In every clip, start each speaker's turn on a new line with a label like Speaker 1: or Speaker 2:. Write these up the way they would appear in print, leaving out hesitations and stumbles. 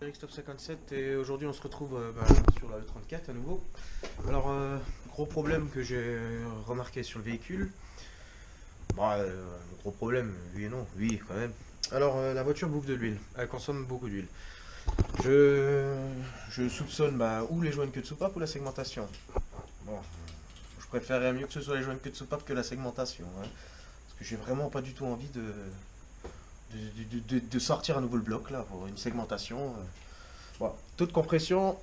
Speaker 1: Christophe 57 et aujourd'hui on se retrouve sur la E34 à nouveau. Alors gros problème que j'ai remarqué sur le véhicule. Gros problème, oui et non, oui quand même. Alors la voiture bouffe de l'huile, elle consomme beaucoup d'huile. Je, je soupçonne ou les joints de queue de soupape ou la segmentation. Bon, je préférerais mieux que ce soit les joints de queue de soupape que la segmentation, hein, parce que j'ai vraiment pas du tout envie de sortir à nouveau le bloc là pour une segmentation. Bon, taux de compression,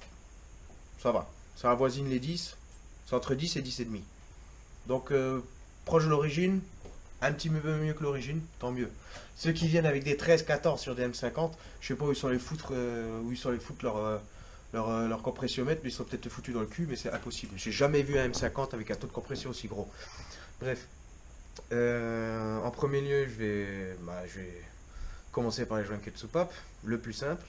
Speaker 1: ça va. Ça avoisine les 10. C'est entre 10 et 10,5. Donc, proche de l'origine, un petit peu mieux que l'origine, tant mieux. Ceux qui viennent avec des 13-14 sur des M50, je sais pas où ils sont les foutre, leur compressiomètre, mais ils sont peut-être foutus dans le cul, mais c'est impossible. J'ai jamais vu un M50 avec un taux de compression aussi gros. Bref, en premier lieu, je vais commencer par les joints queue de soupape, le plus simple.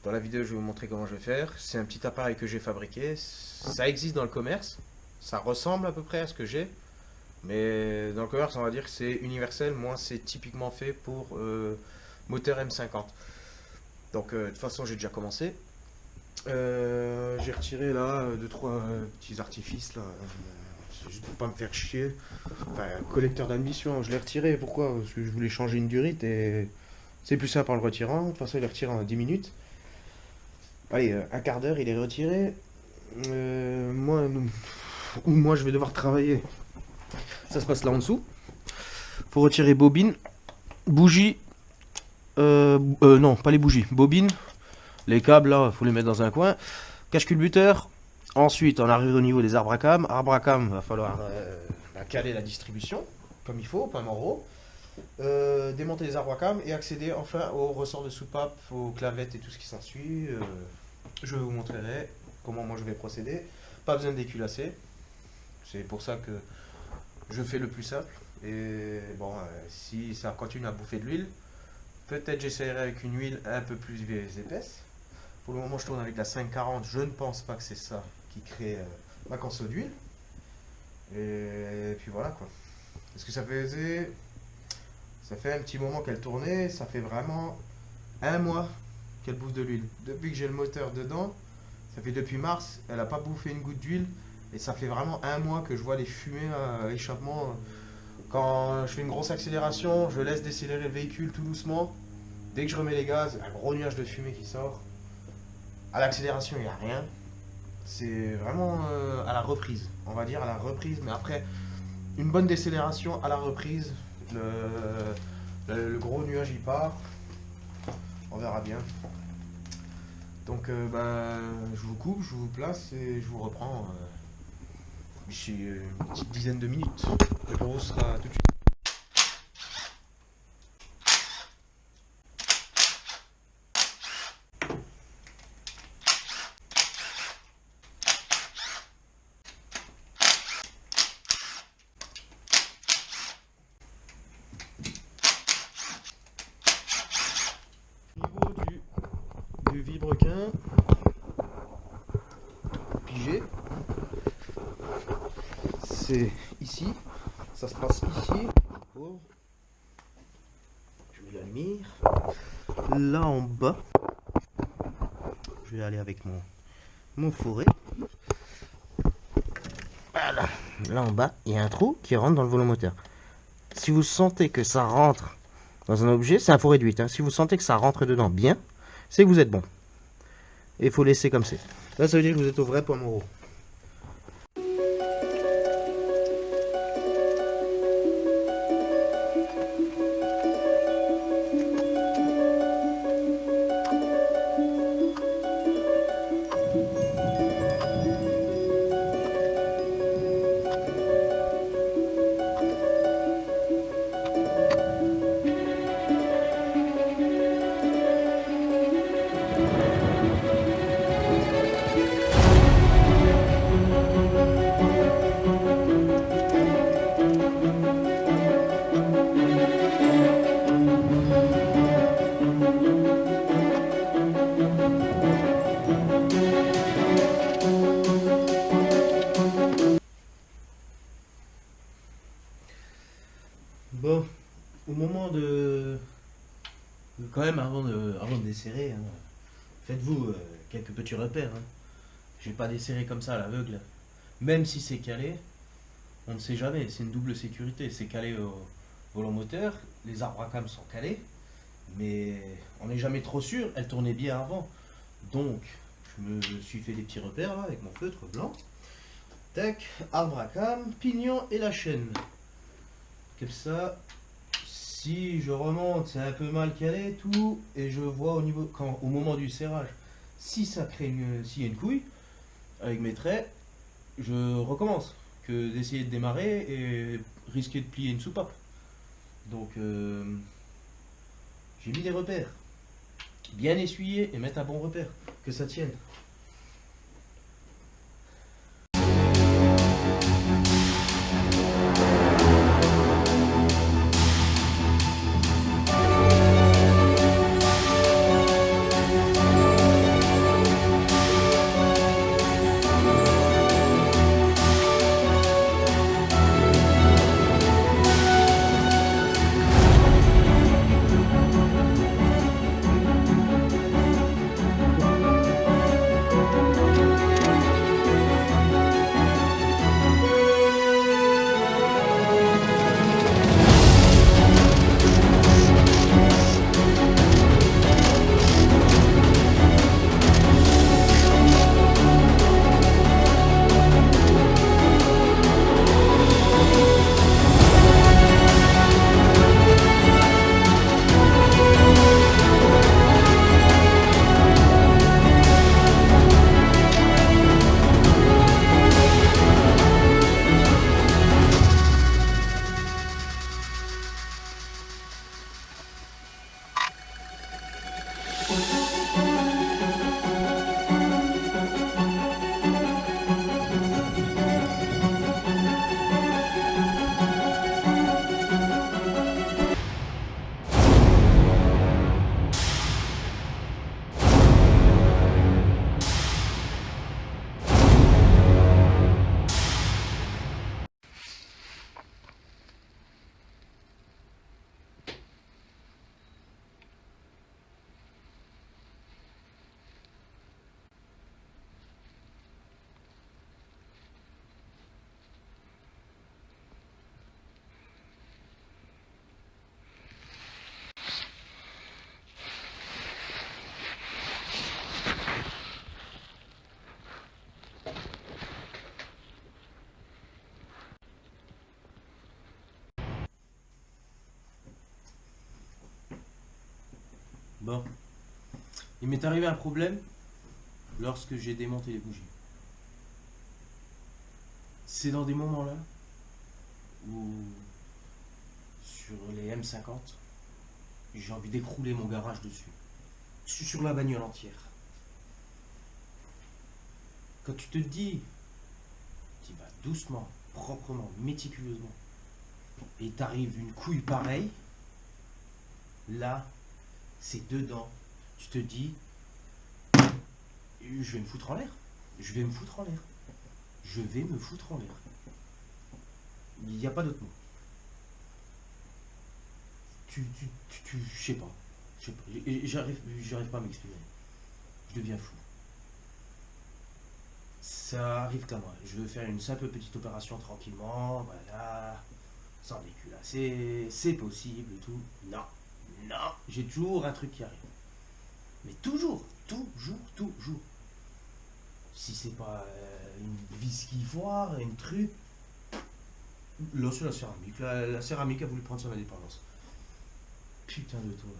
Speaker 1: Dans la vidéo, je vais vous montrer comment je vais faire. C'est un petit appareil que j'ai fabriqué. Ça existe dans le commerce. Ça ressemble à peu près à ce que j'ai. Mais dans le commerce, on va dire que c'est universel. Moi, c'est typiquement fait pour moteur M50. Donc, de toute façon, j'ai déjà commencé. J'ai retiré là deux trois petits artifices là. C'est juste pour pas me faire chier. Enfin, un collecteur d'admission, je l'ai retiré. Pourquoi? Parce que je voulais changer une durite et c'est plus simple en le retirant. De toute façon, il est retiré en 10 minutes. Allez, un quart d'heure, il est retiré. Moi, je vais devoir travailler. Ça se passe là en dessous. Faut retirer bobine, bougie. Non, pas les bougies. Bobine. Les câbles, là, faut les mettre dans un coin. Cache-culbuteur. Ensuite, on arrive au niveau des arbres à cam. Arbre à cam, va falloir caler la distribution, comme il faut, pas moraux. Démonter les arbres à cam et accéder enfin au ressort de soupape, aux clavettes et tout ce qui s'ensuit. Je vous montrerai comment moi je vais procéder. Pas besoin de déculasser. C'est pour ça que je fais le plus simple. Et bon, si ça continue à bouffer de l'huile, peut-être j'essaierai avec une huile un peu plus épaisse. Pour le moment, je tourne avec la 540. Je ne pense pas que c'est ça qui crée ma conso d'huile. Et puis voilà quoi. Est-ce que ça faisait. Ça fait un petit moment qu'elle tournait. Ça fait vraiment un mois qu'elle bouffe de l'huile. Depuis que j'ai le moteur dedans, ça fait depuis mars, elle n'a pas bouffé une goutte d'huile. Et ça fait vraiment un mois que je vois les fumées à l'échappement. Quand je fais une grosse accélération, je laisse décélérer le véhicule tout doucement. Dès que je remets les gaz, un gros nuage de fumée qui sort. À l'accélération, il n'y a rien. C'est vraiment à la reprise, on va dire à la reprise. Mais après, une bonne décélération à la reprise, le gros nuage il part. On verra bien. Donc je vous coupe, je vous place et je vous reprends d'ici une petite dizaine de minutes. Le gros sera tout de suite. Au niveau du vilebrequin, pigé, c'est ici, ça se passe ici. Oh. Je mets la lumière. Là en bas, je vais aller avec mon fourré. Voilà. Là en bas, il y a un trou qui rentre dans le volomoteur. Si vous sentez que ça rentre dans un objet, c'est un fourré de 8. Hein. Si vous sentez que ça rentre dedans bien, c'est que vous êtes bon. Et il faut laisser comme c'est. Là, ça veut dire que vous êtes au vrai point mort. Bon, au moment de quand même avant de desserrer, hein, Faites-vous quelques petits repères. Hein. Je vais pas desserrer comme ça à l'aveugle. Même si c'est calé, on ne sait jamais. C'est une double sécurité. C'est calé au volant moteur. Les arbres à cam sont calés. Mais on n'est jamais trop sûr. Elle tournait bien avant. Donc, je me suis fait des petits repères là, avec mon feutre blanc. Tac, arbre à cam, pignon et la chaîne. Comme ça, si je remonte, c'est un peu mal calé tout, et je vois au moment du serrage, si ça crée s'il y a une couille, avec mes traits, je recommence que d'essayer de démarrer et risquer de plier une soupape. Donc j'ai mis des repères, bien essuyer et mettre un bon repère, que ça tienne. Bon, il m'est arrivé un problème lorsque j'ai démonté les bougies. C'est dans des moments-là où, sur les M50, j'ai envie d'écrouler mon garage dessus. Sur la bagnole entière. Quand tu te dis, tu vas doucement, proprement, méticuleusement, et t'arrive une couille pareille, là, c'est dedans. Tu te dis, je vais me foutre en l'air. Je vais me foutre en l'air. Je vais me foutre en l'air. Il n'y a pas d'autre mot. Je sais pas. J'arrive pas à m'exprimer. Je deviens fou. Ça arrive qu'à moi. Je veux faire une simple petite opération tranquillement, voilà, sans déculasser, c'est possible et tout. Non, non, j'ai toujours un truc qui arrive. Mais toujours, toujours. Si c'est pas une vis qui foire, un truc. Là, c'est la céramique. La céramique a voulu prendre son indépendance. Putain de toi.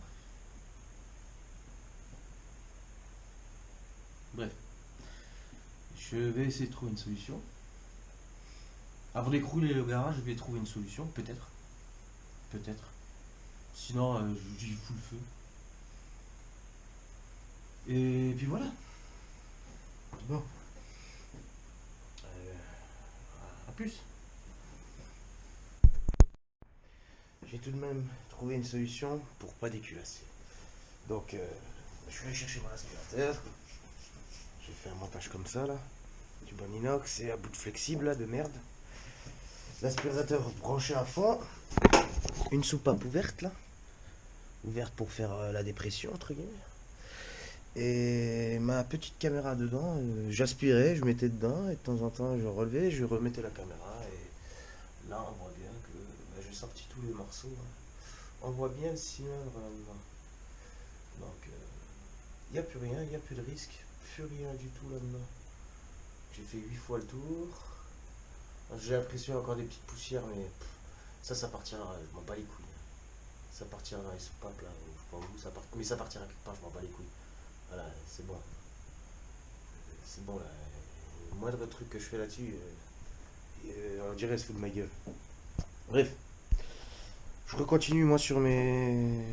Speaker 1: Bref. Je vais essayer de trouver une solution. Avant d'écrouler le garage, je vais trouver une solution. Peut-être. Peut-être. Sinon, j'y fous le feu. Et puis voilà. Bon. À plus. J'ai tout de même trouvé une solution pour pas déculasser. Donc, je vais aller chercher mon aspirateur. J'ai fait un montage comme ça, là. Du bon inox et à bout de flexible, là, de merde. L'aspirateur branché à fond. Une soupape ouverte, là. Ouverte pour faire la dépression, entre guillemets. Et ma petite caméra dedans, j'aspirais, je mettais dedans, et de temps en temps je relevais, je remettais la caméra, et là on voit bien que j'ai sorti tous les morceaux, hein. On voit bien le cylindre là-dedans. Donc il n'y a plus rien, il n'y a plus de risque, plus rien du tout là-dedans. J'ai fait 8 fois le tour. J'ai l'impression encore des petites poussières, mais ça partira, je m'en bats les couilles. Ça partira dans les soupapes là, je sais pas où, mais ça partira quelque part, je m'en bats les couilles. Voilà, c'est bon. C'est bon là. Le moindre truc que je fais là-dessus, on dirait se fout de ma gueule. Bref, je recontinue moi sur mes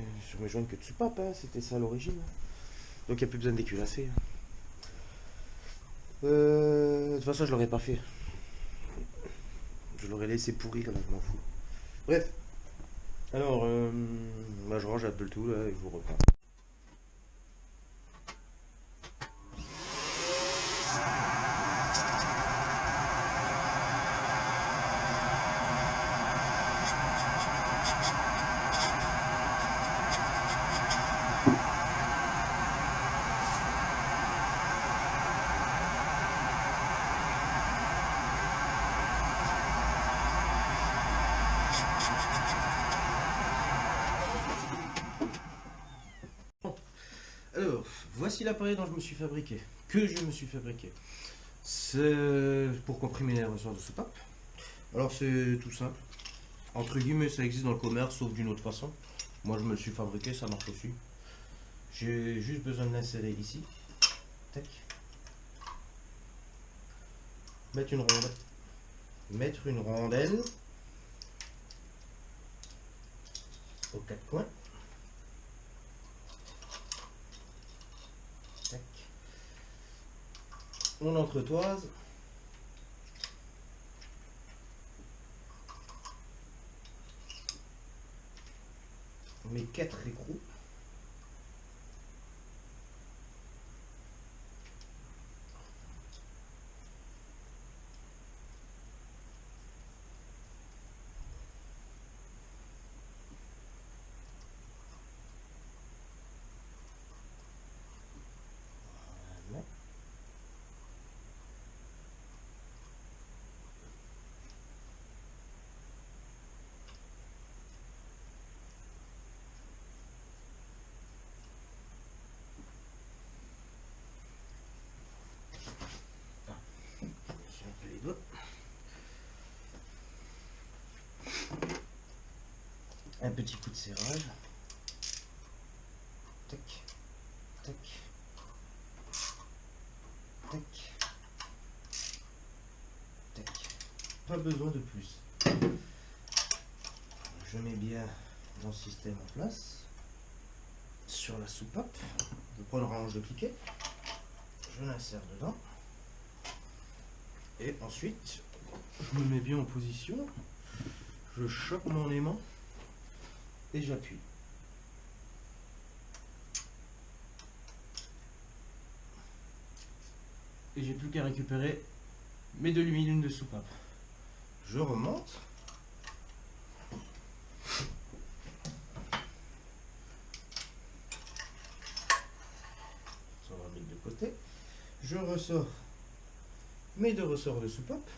Speaker 1: joints que de soupape, hein. C'était ça à l'origine, hein. Donc il n'y a plus besoin de déculasser, hein. De toute façon, je l'aurais pas fait. Je l'aurais laissé pourrir là, je m'en fous. Bref, alors, je range un peu le tout là et je vous reprends. Alors, voici l'appareil dont je me suis fabriqué, que je me suis fabriqué. C'est pour comprimer les ressorts de soupape. Alors c'est tout simple. Entre guillemets, ça existe dans le commerce, sauf d'une autre façon. Moi je me le suis fabriqué, ça marche aussi. J'ai juste besoin de l'insérer ici. Tac. Mettre une rondelle. Mettre une rondelle aux quatre coins. Tac. On entretoise. On met 4 écrous. Voilà. J'ai un peu les doigts. Un petit coup de serrage. Tac, tac, tac, tac. Pas besoin de plus. Je mets bien mon système en place sur la soupape. Je prends le range de cliquet. Je l'insère dedans. Et ensuite, je me mets bien en position. Je chope mon aimant et j'appuie. Et j'ai plus qu'à récupérer mes 2 demi-lunes de soupape. Je remonte. Ça va mettre de côté. Je ressors mes 2 ressorts de soupape.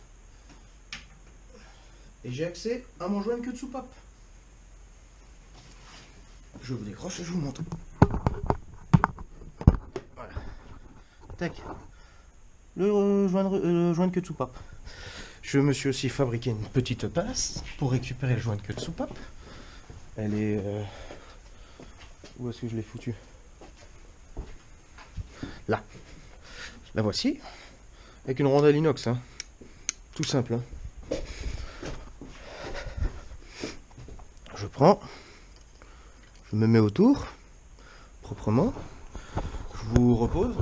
Speaker 1: Et j'ai accès à mon joint de queue de soupape. Je vous décroche et je vous montre. Voilà. Tac. Le joint de queue de soupape. Je me suis aussi fabriqué une petite pince pour récupérer le joint de queue de soupape. Elle est... où est-ce que je l'ai foutu? Là. La voici. Avec une rondelle inox, hein. Tout simple, hein. Je prends. Je me mets autour. Proprement. Je vous repose.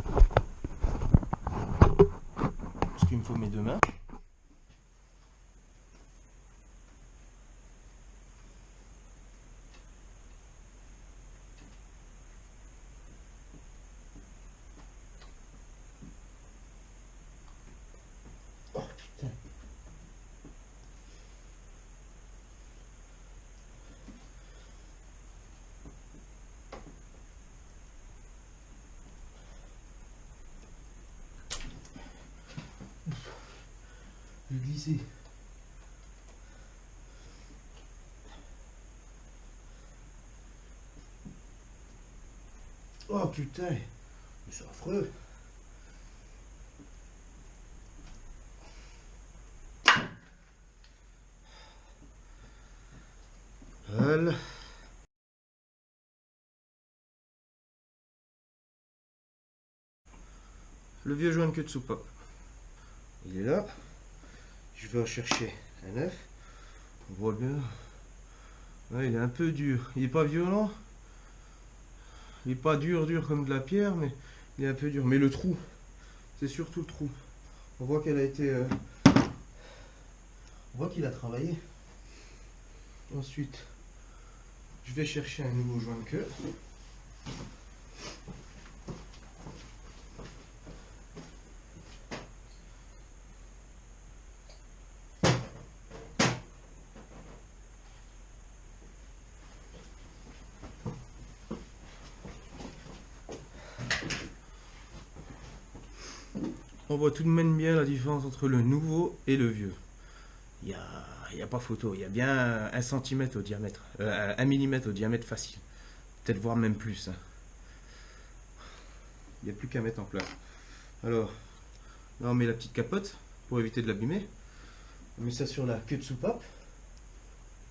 Speaker 1: Parce qu'il me faut mes 2 mains. Oh putain. plus glisser. Oh putain, mais c'est affreux. Voilà. Le vieux joint de queue de soupape. Il est là. Je vais en chercher un neuf. On voit bien. Ouais, il est un peu dur. Il est pas violent. Il est pas dur comme de la pierre, mais il est un peu dur. Mais le trou, c'est surtout le trou. On voit qu'elle a été... On voit qu'il a travaillé. Ensuite, je vais chercher un nouveau joint de queue. On voit tout de même bien la différence entre le nouveau et le vieux. Il y a pas photo, il y a bien 1 centimètre au diamètre, 1 millimètre au diamètre facile. Peut-être voire même plus. Hein. Il n'y a plus qu'à mettre en place. Alors, là on met la petite capote pour éviter de l'abîmer. On met ça sur la queue de soupape.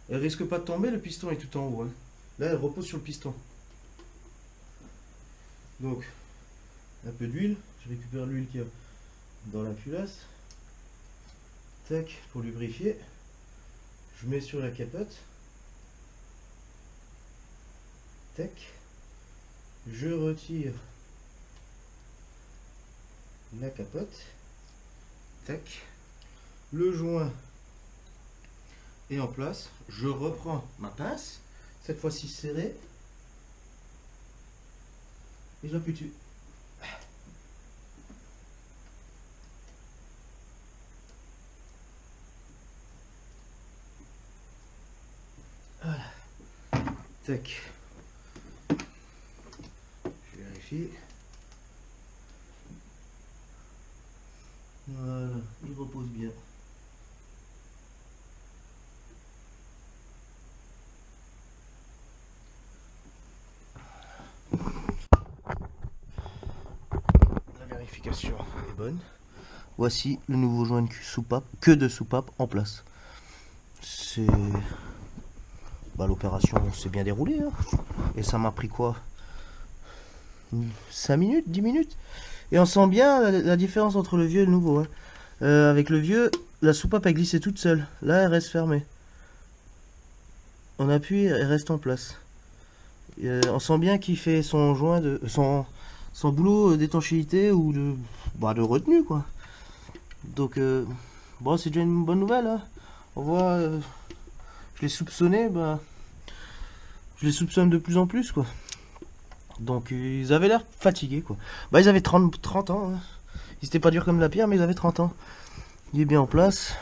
Speaker 1: Elle risque pas de tomber, le piston est tout en haut. Hein. Là elle repose sur le piston. Donc, un peu d'huile. Je récupère l'huile qu'il y a dans la culasse. Tac, pour lubrifier. Je mets sur la capote. Tac. Je retire la capote. Tac. Le joint est en place. Je reprends ma pince. Cette fois-ci serrée. Et je l'appuie dessus. Voilà. Tac. Je vérifie. Voilà, il repose bien. La vérification est bonne. Voici le nouveau joint de soupape, queue de soupape en place. C'est... Bah, l'opération s'est bien déroulée. Hein. Et ça m'a pris quoi? 5 minutes, 10 minutes. Et on sent bien la différence entre le vieux et le nouveau. Hein. Avec le vieux, la soupape a glissé toute seule. Là, elle reste fermée. On appuie, elle reste en place. On sent bien qu'il fait son joint de son boulot d'étanchéité ou de retenue quoi. Donc bon, c'est déjà une bonne nouvelle. Hein. On voit, je les soupçonnais, bah, je les soupçonne de plus en plus quoi. Donc ils avaient l'air fatigués quoi. Bah ils avaient 30 ans. Hein. Ils étaient pas durs comme la pierre, mais ils avaient 30 ans. Il est bien en place.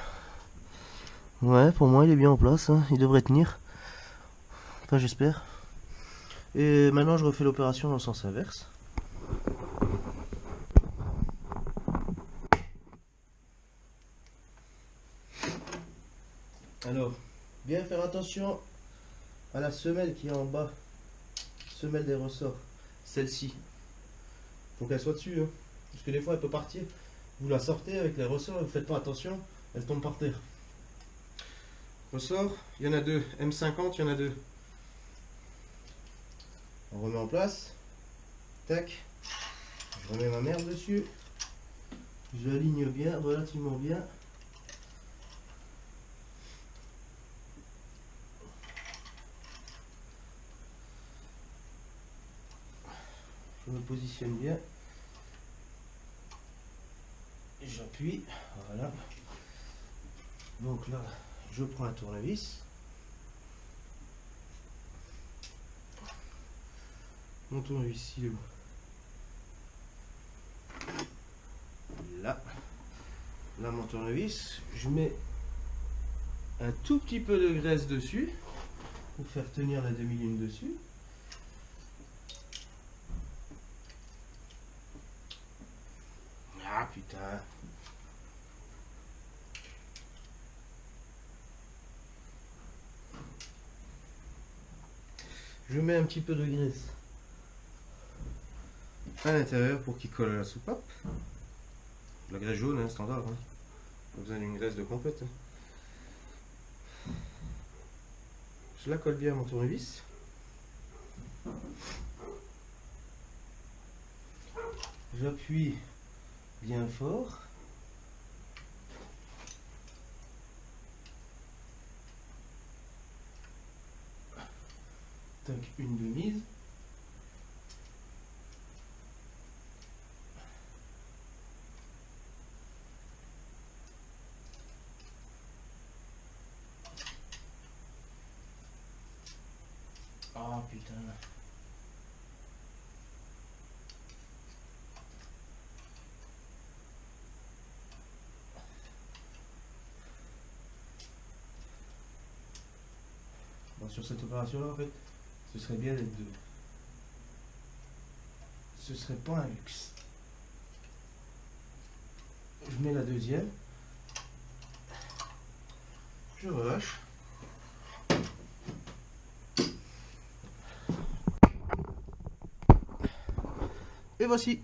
Speaker 1: Ouais, pour moi il est bien en place. Hein. Il devrait tenir. Enfin j'espère. Et maintenant je refais l'opération dans le sens inverse. Alors, bien faire attention à la semelle qui est en bas. Semelle des ressorts. Celle-ci. Faut qu'elle soit dessus. Hein. Parce que des fois elle peut partir. Vous la sortez avec les ressorts, vous faites pas attention, elle tombe par terre. Ressort, il y en a deux. M50, il y en a deux. On remet en place. Tac. Je remets ma merde dessus. J'aligne bien, relativement bien. Je me positionne bien. J'appuie. Voilà. Donc là, je prends un tournevis. Mon tournevis, il est où? Là. Là, mon tournevis. Je mets un tout petit peu de graisse dessus pour faire tenir la demi-lune dessus. Ah putain. Je mets un petit peu de graisse à l'intérieur pour qu'il colle à la soupape. La graisse jaune, hein, standard. Hein. Pas besoin d'une graisse de compète. Hein. Je la colle bien à mon tournevis. J'appuie bien fort. Tac, une de mise. Ah putain. Bon, sur cette opération-là, en fait, ce serait bien d'être deux. Ce serait pas un luxe. Je mets la deuxième. Je relâche. Et voici.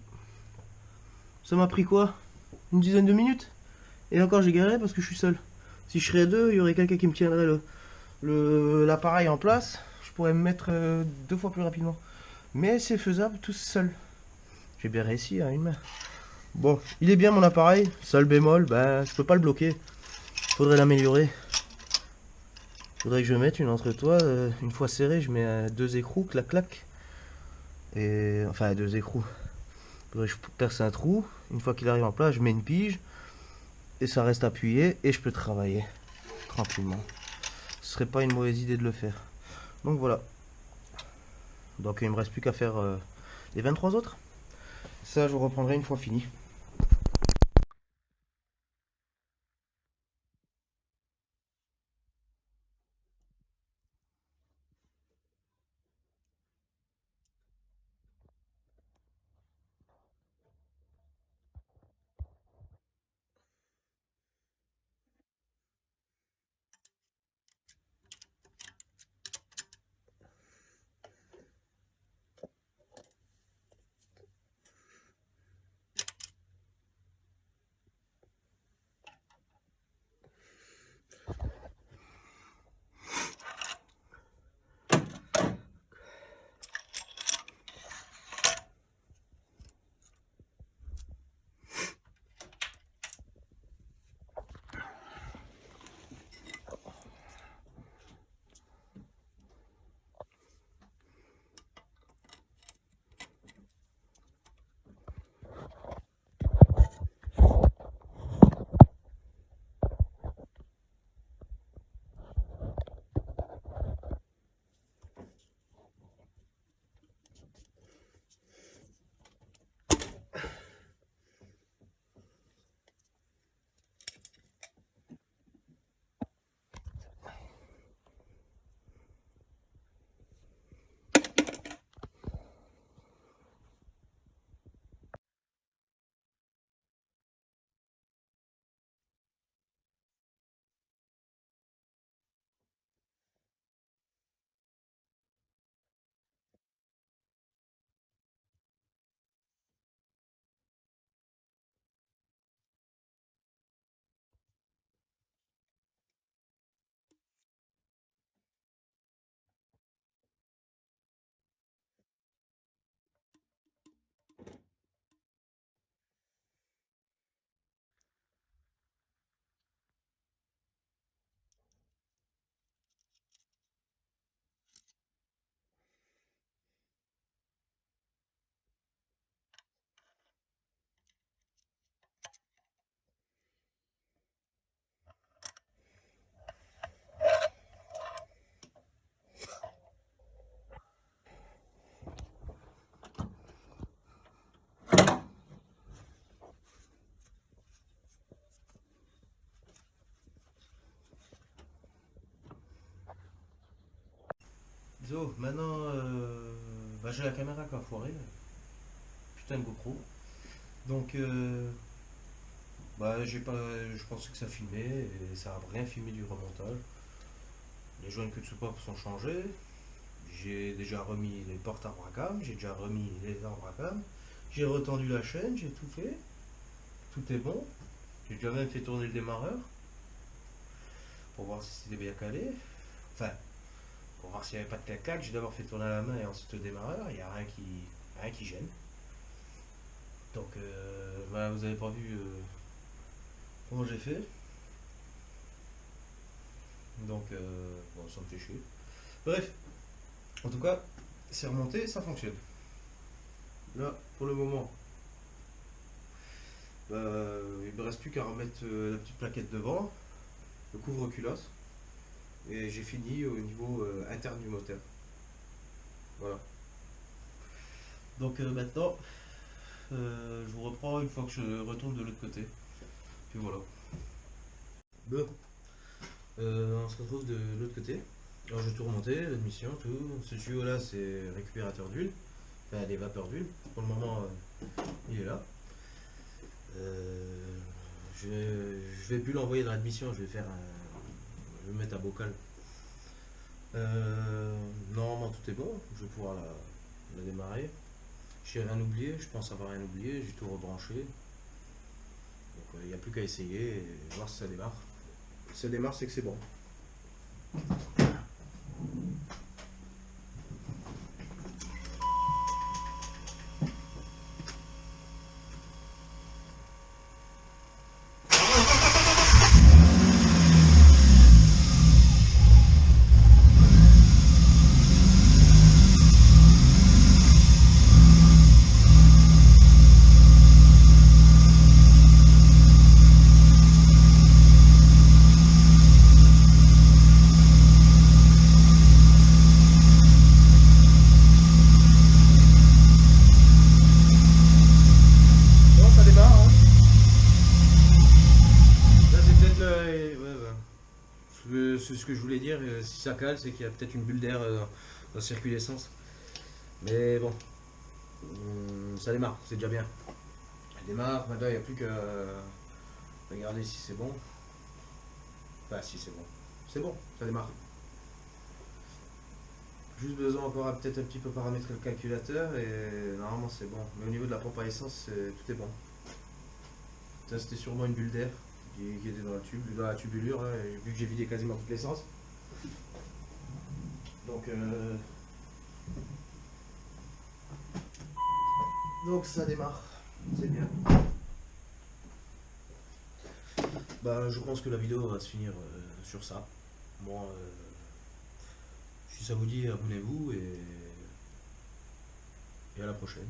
Speaker 1: Ça m'a pris quoi? Une dizaine de minutes? Et encore j'ai galéré parce que je suis seul. Si je serais deux, il y aurait quelqu'un qui me tiendrait l'appareil en place. Je pourrais me mettre 2 fois plus rapidement. Mais c'est faisable tout seul. J'ai bien réussi à une main. Bon, il est bien mon appareil. Seul bémol, ben je peux pas le bloquer. Faudrait l'améliorer. Faudrait que je mette une entre-toi. Une fois serré, je mets 2 écrous, clac clac. Et enfin 2 écrous. Faudrait que je perce un trou. Une fois qu'il arrive en place, je mets une pige. Et ça reste appuyé et je peux travailler tranquillement. Ce serait pas une mauvaise idée de le faire. Donc voilà. Donc il me reste plus qu'à faire les 23 autres. Ça je vous reprendrai une fois fini. So, maintenant j'ai la caméra qui a foiré. Putain de GoPro. Donc j'ai pas. Je pensais que ça filmait et ça a rien filmé du remontage. Les joints que de soupape sont changés. j'ai déjà remis les portes à Bracam, j'ai déjà remis les arbres à Bracam, j'ai retendu la chaîne, j'ai tout fait, tout est bon. J'ai déjà même fait tourner le démarreur pour voir si c'était bien calé. Enfin, pour voir s'il n'y avait pas de clac-clac, j'ai d'abord fait tourner à la main et ensuite le démarreur, il n'y a rien qui gêne. Donc voilà, vous avez pas vu comment j'ai fait. Donc bon, ça me fait chier. Bref, en tout cas, c'est remonté, ça fonctionne. Là, pour le moment, il ne me reste plus qu'à remettre la petite plaquette devant, le couvre-culasse, et j'ai fini au niveau interne du moteur. Voilà. Donc maintenant, je vous reprends une fois que je retourne de l'autre côté. Puis voilà. Bon, on se retrouve de l'autre côté. Alors j'ai tout remonté, l'admission, tout. Ce tuyau là c'est récupérateur d'huile, enfin des vapeurs d'huile. Pour le moment il est là. Je vais plus l'envoyer dans l'admission, je vais faire je vais le mettre à bocal. Normalement tout est bon, je vais pouvoir la démarrer. J'ai rien oublié, je pense avoir rien oublié, j'ai tout rebranché. Donc il n'y a plus qu'à essayer et voir si ça démarre. Si ça démarre, c'est que c'est bon. Bon, ça démarre, hein. Là, c'est peut-être le. Ouais, ouais. C'est ce que je voulais dire. Si ça cale, c'est qu'il y a peut-être une bulle d'air dans le circuit d'essence. Mais bon, ça démarre, c'est déjà bien. Elle démarre, maintenant il n'y a plus qu'à regarder si c'est bon. Enfin, si c'est bon. C'est bon, ça démarre. Juste besoin encore peut-être un petit peu paramétrer le calculateur et normalement c'est bon. Mais au niveau de la pompe à essence, tout est bon. Ça c'était sûrement une bulle d'air qui était dans le tube, dans la tubulure, là, et vu que j'ai vidé quasiment toute l'essence. Donc ça démarre, c'est bien. Bah je pense que la vidéo va se finir sur ça. Bon, si ça vous dit, abonnez-vous et à la prochaine.